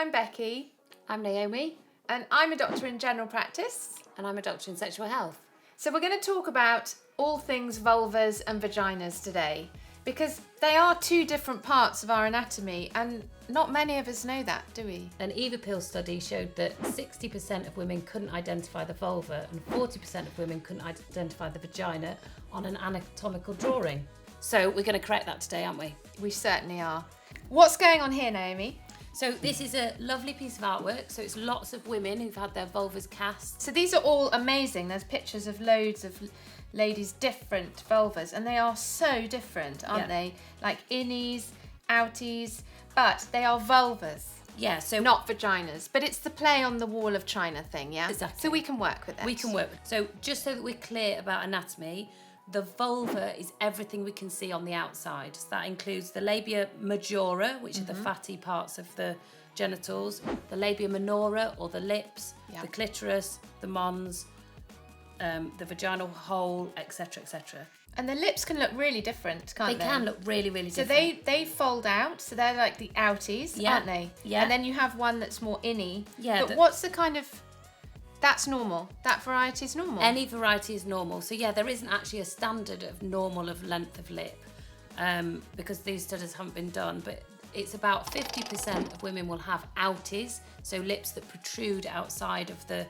I'm Becky. I'm Naomi. And I'm a doctor in general practice. And I'm a doctor in sexual health. So we're going to talk about all things vulvas and vaginas today, because they are two different parts of our anatomy, and not many of us know that, do we? An Evapil study showed that 60% of women couldn't identify the vulva and 40% of women couldn't identify the vagina on an anatomical drawing. So we're going to correct that today, aren't we? We certainly are. What's going on here, Naomi? So this is a lovely piece of artwork. So it's lots of women who've had their vulvas cast. So these are all amazing. There's pictures of loads of ladies' different vulvas, and they are so different, aren't they? Like innies, outies, but they are vulvas. Yeah, so not vaginas, but it's the play on the wall of China thing, yeah? Exactly. So we can work with it. We can work. So just so that we're clear about anatomy, the vulva is everything we can see on the outside. So that includes the labia majora, which are the fatty parts of the genitals, the labia minora, or the lips, the clitoris, the mons, the vaginal hole, etc., etc. And the lips can look really different, can't they? They can look really, really so different. So they fold out, so they're like the outies, aren't they? Yeah. And then you have one that's more inny. Yeah. But what's the kind of... That's normal. That variety is normal. Any variety is normal. So yeah, there isn't actually a standard of normal of length of lip, because these studies haven't been done. But it's about 50% of women will have outies, so lips that protrude outside of the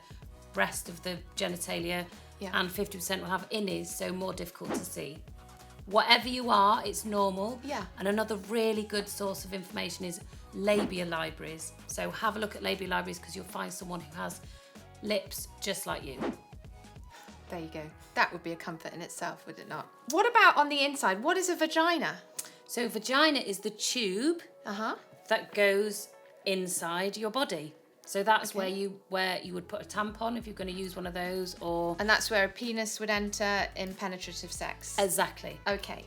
rest of the genitalia, and 50% will have innies, so more difficult to see. Whatever you are, it's normal. Yeah. And another really good source of information is labia libraries. So have a look at labia libraries, because you'll find someone who has lips just like you. There you go. That would be a comfort in itself, would it not? What about on the inside? What is a vagina? So vagina is the tube that goes inside your body. So that's where you would put a tampon if you're going to use one of those, or... And that's where a penis would enter in penetrative sex. Exactly. Okay,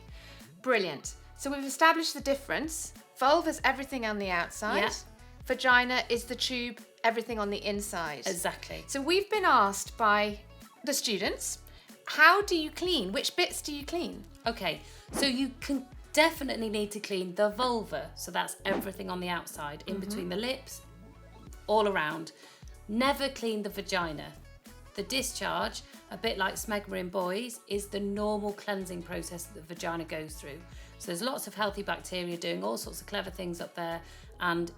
brilliant. So we've established the difference. Vulva's everything on the outside. Yeah. Vagina is the tube, everything on the inside. Exactly. So we've been asked by the students, how do you clean? Which bits do you clean? Okay, so you can definitely need to clean the vulva. So that's everything on the outside, in between the lips, all around. Never clean the vagina. The discharge, a bit like smegma in boys, is the normal cleansing process that the vagina goes through. So there's lots of healthy bacteria doing all sorts of clever things up there, and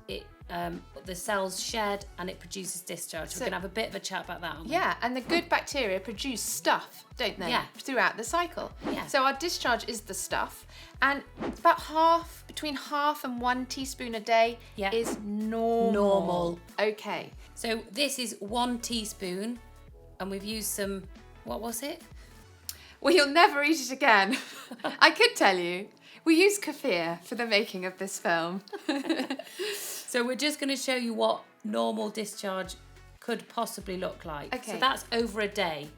the cells shed and it produces discharge. So we're going to have a bit of a chat about that, aren't we? Yeah, and the good bacteria produce stuff, don't they? Yeah. Throughout the cycle. Yeah. So our discharge is the stuff, and about between half and 1 teaspoon a day is normal. Okay. So this is 1 teaspoon, and we've used some, what was it? Well, you'll never eat it again. I could tell you. We used kefir for the making of this film. So we're just going to show you what normal discharge could possibly look like. Okay. So that's over a day.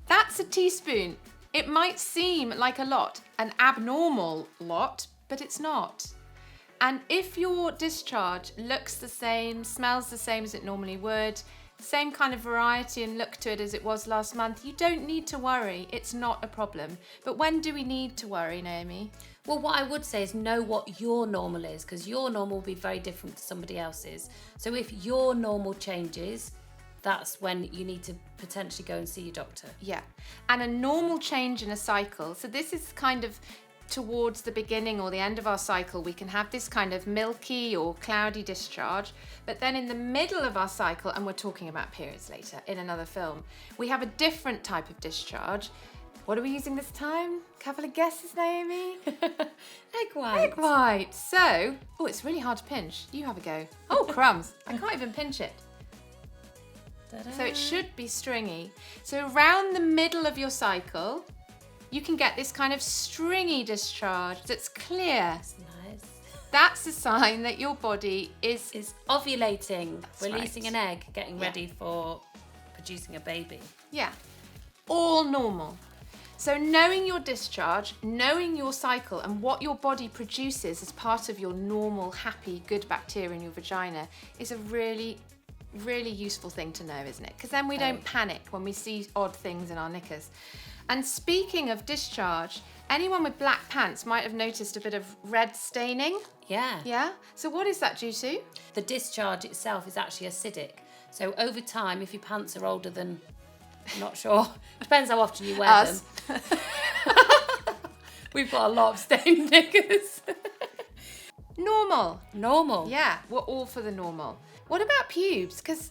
That's a teaspoon. It might seem like a lot, an abnormal lot, but it's not. And if your discharge looks the same, smells the same as it normally would, same kind of variety and look to it as it was last month, you don't need to worry. It's not a problem. But when do we need to worry, Naomi? Well, what I would say is know what your normal is, because your normal will be very different to somebody else's. So if your normal changes, that's when you need to potentially go and see your doctor. Yeah. And a normal change in a cycle, so this is kind of towards the beginning or the end of our cycle, we can have this kind of milky or cloudy discharge. But then in the middle of our cycle, and we're talking about periods later in another film, we have a different type of discharge. What are we using this time? Couple of guesses, Naomi? Egg white. Egg white. So, oh, it's really hard to pinch. You have a go. Oh, crumbs. I can't even pinch it. Ta-da. So it should be stringy. So around the middle of your cycle, you can get this kind of stringy discharge that's clear. That's nice. That's a sign that your body is ovulating, That's releasing right. an egg, getting ready for producing a baby. Yeah, all normal. So knowing your discharge, knowing your cycle and what your body produces as part of your normal, happy, good bacteria in your vagina is a really, really useful thing to know, isn't it? Because then we don't panic when we see odd things in our knickers. And speaking of discharge, Anyone with black pants might have noticed a bit of red staining. Yeah. Yeah? So what is that due to? The discharge itself is actually acidic. So over time, if your pants are older than, not sure, depends how often you wear Us. them. We've got a lot of stained knickers. Normal. Normal. Yeah, we're all for the normal. What about pubes? Because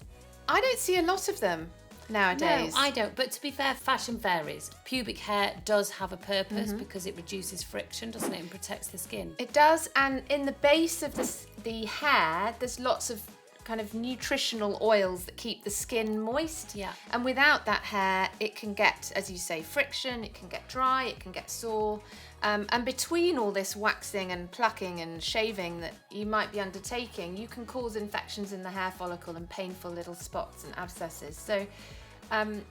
I don't see a lot of them nowadays. No, I don't. But to be fair, fashion varies. Pubic hair does have a purpose because it reduces friction, doesn't it, and protects the skin. It does, and in the base of the hair, there's lots of kind of nutritional oils that keep the skin moist. Yeah. And without that hair, it can get, as you say, friction, it can get dry, it can get sore. And between all this waxing and plucking and shaving that you might be undertaking, you can cause infections in the hair follicle and painful little spots and abscesses. So,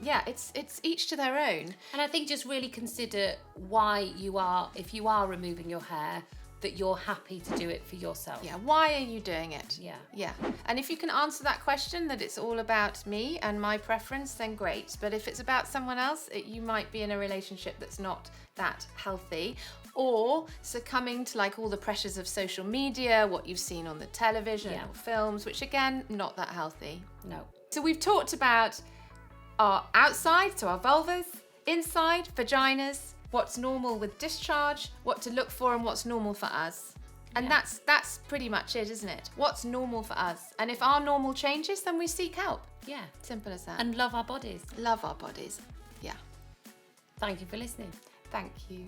yeah, it's each to their own. And I think just really consider why you are, if you are removing your hair, that you're happy to do it for yourself. Yeah, why are you doing it? Yeah. Yeah. And if you can answer that question, that it's all about me and my preference, then great. But if it's about someone else, you might be in a relationship that's not that healthy, or succumbing to like all the pressures of social media, what you've seen on the television or films, which again, not that healthy. No. So we've talked about our outside, so our vulvas, inside, vaginas, what's normal with discharge, what to look for and what's normal for us. And that's pretty much it, isn't it? What's normal for us. And if our normal changes, then we seek help. Yeah. Simple as that. And love our bodies. Love our bodies. Yeah. Thank you for listening. Thank you.